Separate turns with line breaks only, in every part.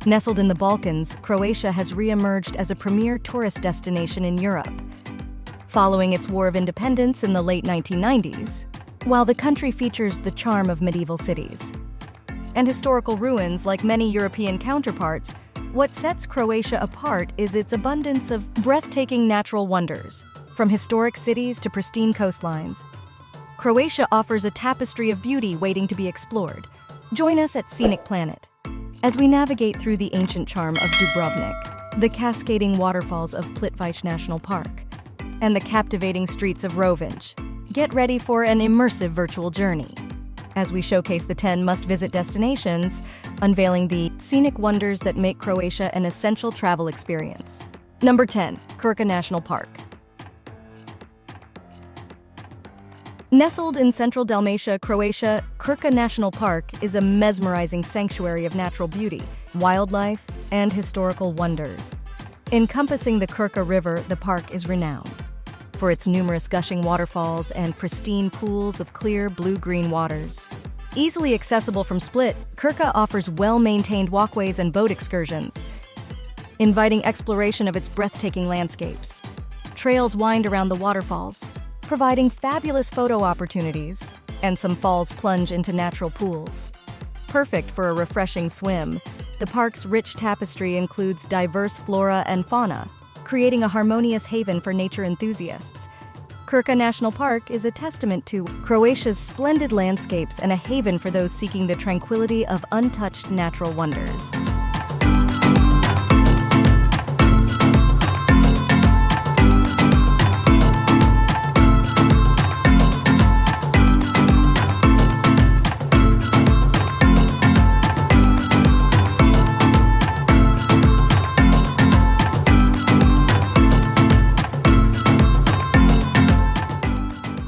Nestled in the Balkans, Croatia has re-emerged as a premier tourist destination in Europe. Following its War of Independence in the late 1990s, while the country features the charm of medieval cities and historical ruins like many European counterparts, what sets Croatia apart is its abundance of breathtaking natural wonders, from historic cities to pristine coastlines. Croatia offers a tapestry of beauty waiting to be explored. Join us at Scenic Planet as we navigate through the ancient charm of Dubrovnik, the cascading waterfalls of Plitvice National Park, and the captivating streets of Rovinj. Get ready for an immersive virtual journey as we showcase the 10 must-visit destinations, unveiling the scenic wonders that make Croatia an essential travel experience. Number 10. Krka National Park. Nestled in central Dalmatia, Croatia, Krka National Park is a mesmerizing sanctuary of natural beauty, wildlife, and historical wonders. Encompassing the Krka River, the park is renowned for its numerous gushing waterfalls and pristine pools of clear blue-green waters. Easily accessible from Split, Krka offers well-maintained walkways and boat excursions, inviting exploration of its breathtaking landscapes. Trails wind around the waterfalls, providing fabulous photo opportunities, and some falls plunge into natural pools. Perfect for a refreshing swim, the park's rich tapestry includes diverse flora and fauna, creating a harmonious haven for nature enthusiasts. Krka National Park is a testament to Croatia's splendid landscapes and a haven for those seeking the tranquility of untouched natural wonders.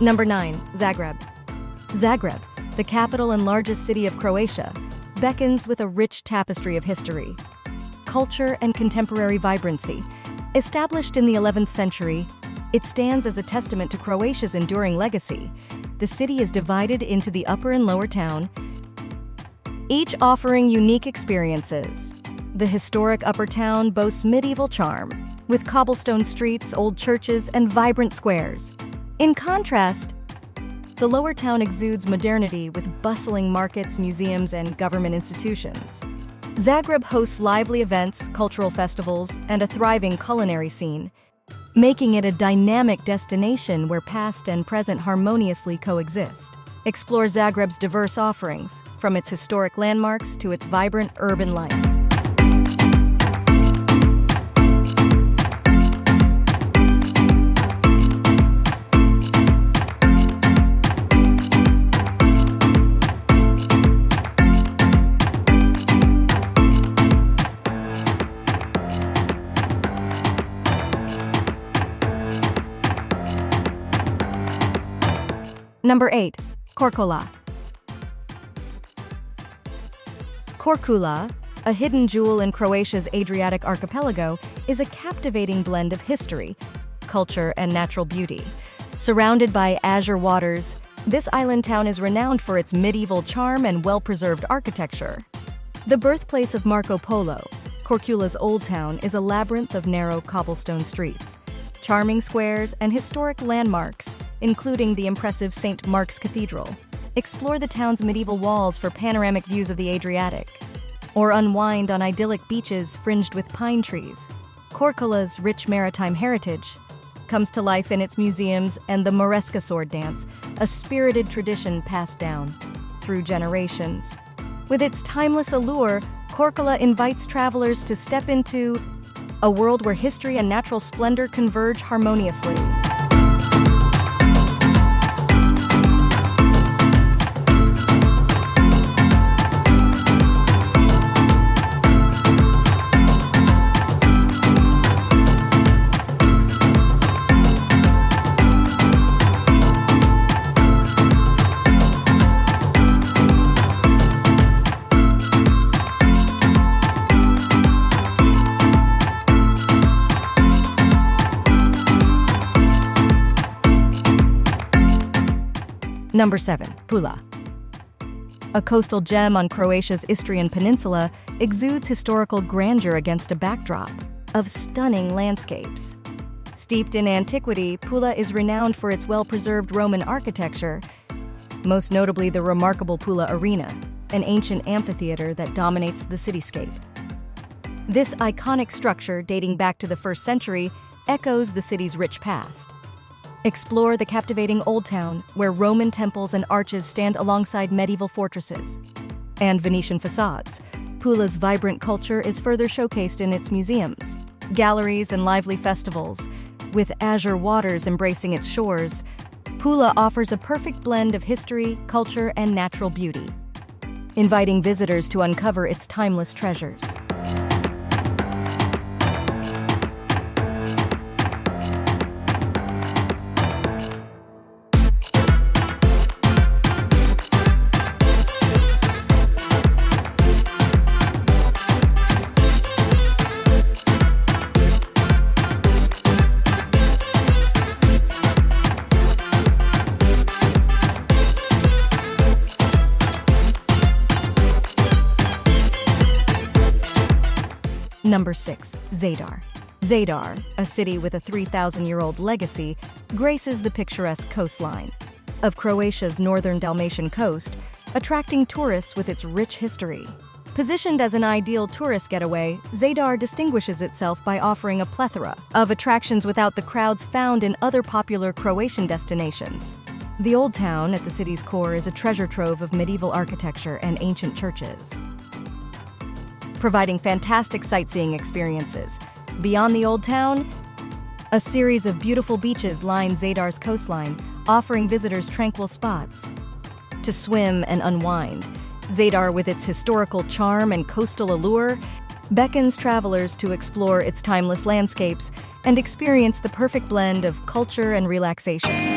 Number 9. Zagreb. Zagreb, the capital and largest city of Croatia, beckons with a rich tapestry of history, culture, and contemporary vibrancy. Established in the 11th century, it stands as a testament to Croatia's enduring legacy. The city is divided into the upper and lower town, each offering unique experiences. The historic upper town boasts medieval charm, with cobblestone streets, old churches, and vibrant squares. In contrast, the lower town exudes modernity with bustling markets, museums, and government institutions. Zagreb hosts lively events, cultural festivals, and a thriving culinary scene, making it a dynamic destination where past and present harmoniously coexist. Explore Zagreb's diverse offerings, from its historic landmarks to its vibrant urban life. Number 8. Korčula. Korčula, a hidden jewel in Croatia's Adriatic archipelago, is a captivating blend of history, culture, and natural beauty. Surrounded by azure waters, this island town is renowned for its medieval charm and well-preserved architecture. The birthplace of Marco Polo, Korčula's Old Town is a labyrinth of narrow cobblestone streets, charming squares, and historic landmarks, including the impressive St. Mark's Cathedral. Explore the town's medieval walls for panoramic views of the Adriatic, or unwind on idyllic beaches fringed with pine trees. Korčula's rich maritime heritage comes to life in its museums and the Moresca sword dance, a spirited tradition passed down through generations. With its timeless allure, Korčula invites travelers to step into a world where history and natural splendor converge harmoniously. Number 7. Pula. a coastal gem on Croatia's Istrian Peninsula, exudes historical grandeur against a backdrop of stunning landscapes. Steeped in antiquity, Pula is renowned for its well-preserved Roman architecture, most notably the remarkable Pula Arena, an ancient amphitheater that dominates the cityscape. This iconic structure, dating back to the 1st century, echoes the city's rich past. Explore the captivating Old Town, where Roman temples and arches stand alongside medieval fortresses and Venetian facades. Pula's vibrant culture is further showcased in its museums, galleries, and lively festivals. With azure waters embracing its shores, Pula offers a perfect blend of history, culture, and natural beauty, inviting visitors to uncover its timeless treasures. Number 6. Zadar. Zadar, a city with a 3,000-year-old legacy, graces the picturesque coastline of Croatia's northern Dalmatian coast, attracting tourists with its rich history. Positioned as an ideal tourist getaway, Zadar distinguishes itself by offering a plethora of attractions without the crowds found in other popular Croatian destinations. The Old Town at the city's core is a treasure trove of medieval architecture and ancient churches, providing fantastic sightseeing experiences. Beyond the Old Town, a series of beautiful beaches line Zadar's coastline, offering visitors tranquil spots to swim and unwind. Zadar, with its historical charm and coastal allure, beckons travelers to explore its timeless landscapes and experience the perfect blend of culture and relaxation.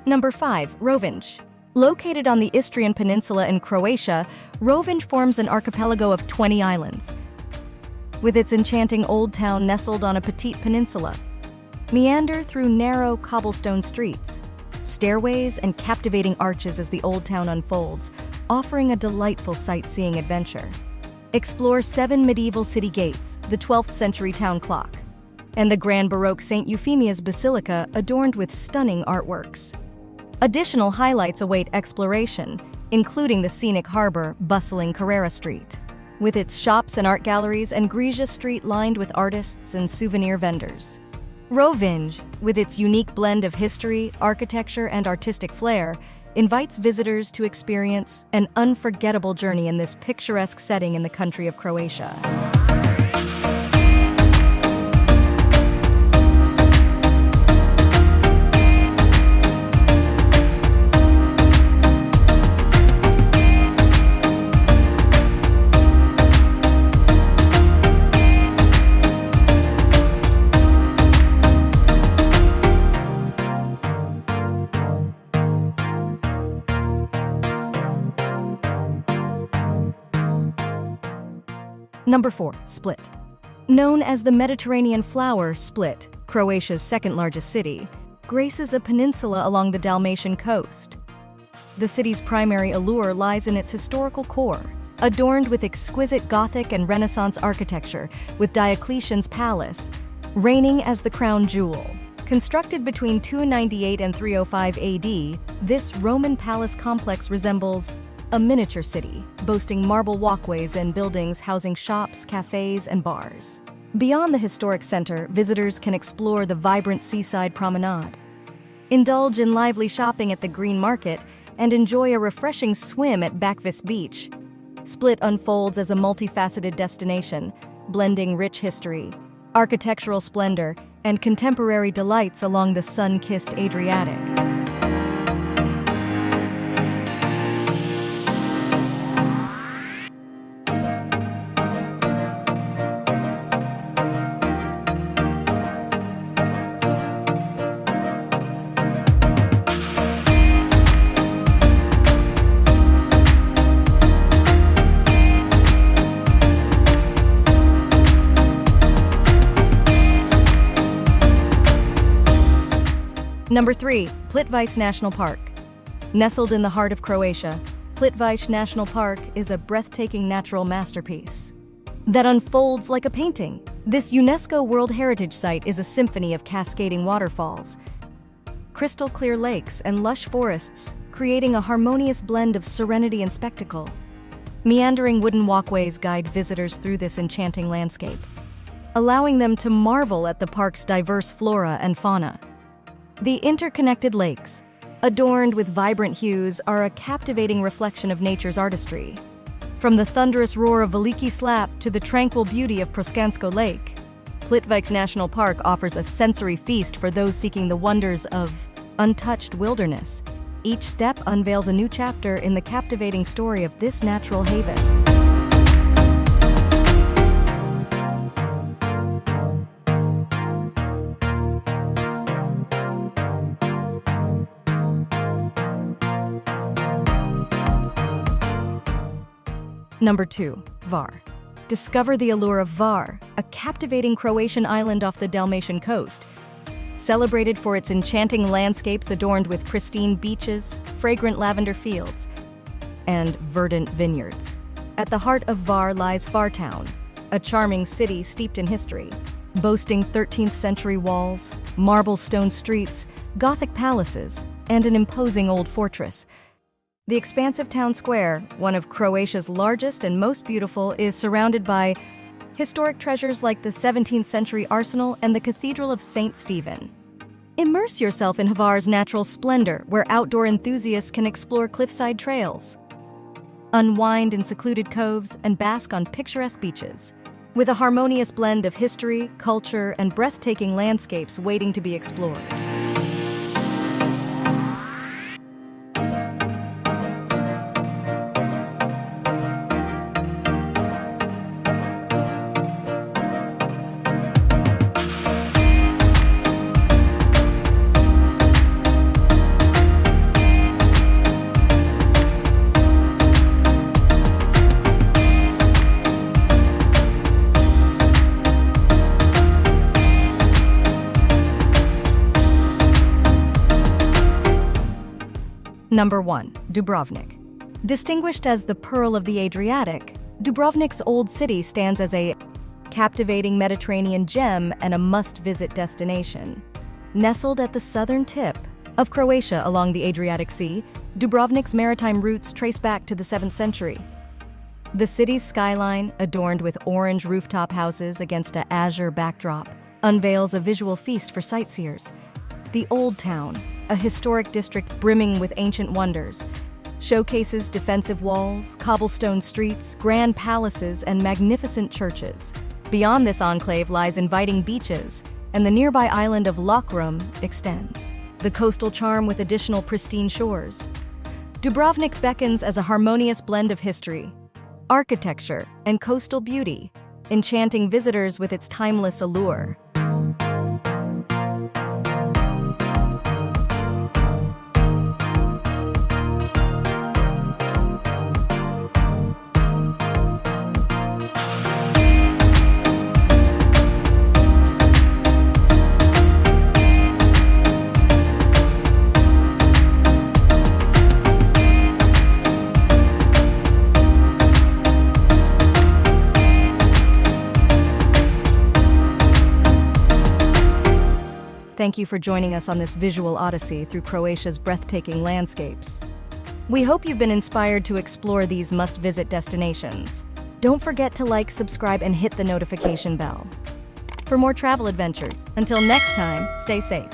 Number 5. Rovinj. Located on the Istrian Peninsula in Croatia, Rovinj forms an archipelago of 20 islands, with its enchanting old town nestled on a petite peninsula. Meander through narrow cobblestone streets, stairways, and captivating arches as the old town unfolds, offering a delightful sightseeing adventure. Explore 7 medieval city gates, the 12th century town clock, and the grand Baroque St. Euphemia's Basilica adorned with stunning artworks. Additional highlights await exploration, including the scenic harbor, bustling Carrera Street, with its shops and art galleries, and Grisia Street lined with artists and souvenir vendors. Rovinj, with its unique blend of history, architecture, and artistic flair, invites visitors to experience an unforgettable journey in this picturesque setting in the country of Croatia. Number 4. Split. Known as the Mediterranean flower, Split, Croatia's second-largest city, graces a peninsula along the Dalmatian coast. The city's primary allure lies in its historical core, adorned with exquisite Gothic and Renaissance architecture, with Diocletian's Palace reigning as the crown jewel. Constructed between 298 and 305 AD, this Roman palace complex resembles a miniature city, boasting marble walkways and buildings housing shops, cafes, and bars. Beyond the historic center, visitors can explore the vibrant seaside promenade, indulge in lively shopping at the Green Market, and enjoy a refreshing swim at Plitvice Beach. Split unfolds as a multifaceted destination, blending rich history, architectural splendor, and contemporary delights along the sun-kissed Adriatic. Number 3. Plitvice National Park. Nestled in the heart of Croatia, Plitvice National Park is a breathtaking natural masterpiece that unfolds like a painting. This UNESCO World Heritage Site is a symphony of cascading waterfalls, crystal clear lakes, and lush forests, creating a harmonious blend of serenity and spectacle. Meandering wooden walkways guide visitors through this enchanting landscape, allowing them to marvel at the park's diverse flora and fauna. The interconnected lakes, adorned with vibrant hues, are a captivating reflection of nature's artistry. From the thunderous roar of Veliki Slap to the tranquil beauty of Proskansko Lake, Plitvice National Park offers a sensory feast for those seeking the wonders of untouched wilderness. Each step unveils a new chapter in the captivating story of this natural haven. Number 2. Hvar. Discover the allure of Hvar, a captivating Croatian island off the Dalmatian coast. Celebrated for its enchanting landscapes adorned with pristine beaches, fragrant lavender fields, and verdant vineyards. At the heart of Hvar lies Hvar Town, a charming city steeped in history, boasting 13th century walls, marble stone streets, Gothic palaces, and an imposing old fortress. The expansive town square, one of Croatia's largest and most beautiful, is surrounded by historic treasures like the 17th century arsenal and the Cathedral of St. Stephen. Immerse yourself in Hvar's natural splendor, where outdoor enthusiasts can explore cliffside trails, unwind in secluded coves, and bask on picturesque beaches. With a harmonious blend of history, culture, and breathtaking landscapes waiting to be explored. Number 1. Dubrovnik. Distinguished as the Pearl of the Adriatic, Dubrovnik's old city stands as a captivating Mediterranean gem and a must-visit destination. Nestled at the southern tip of Croatia along the Adriatic Sea, Dubrovnik's maritime roots trace back to the 7th century. The city's skyline, adorned with orange rooftop houses against an azure backdrop, unveils a visual feast for sightseers. The Old Town, a historic district brimming with ancient wonders, showcases defensive walls, cobblestone streets, grand palaces, and magnificent churches. Beyond this enclave lies inviting beaches, and the nearby island of Lokrum extends, the coastal charm with additional pristine shores. Dubrovnik beckons as a harmonious blend of history, architecture, and coastal beauty, enchanting visitors with its timeless allure. Thank you for joining us on this visual odyssey through Croatia's breathtaking landscapes. We hope you've been inspired to explore these must-visit destinations. Don't forget to like, subscribe, and hit the notification bell for more travel adventures. Until next time, stay safe.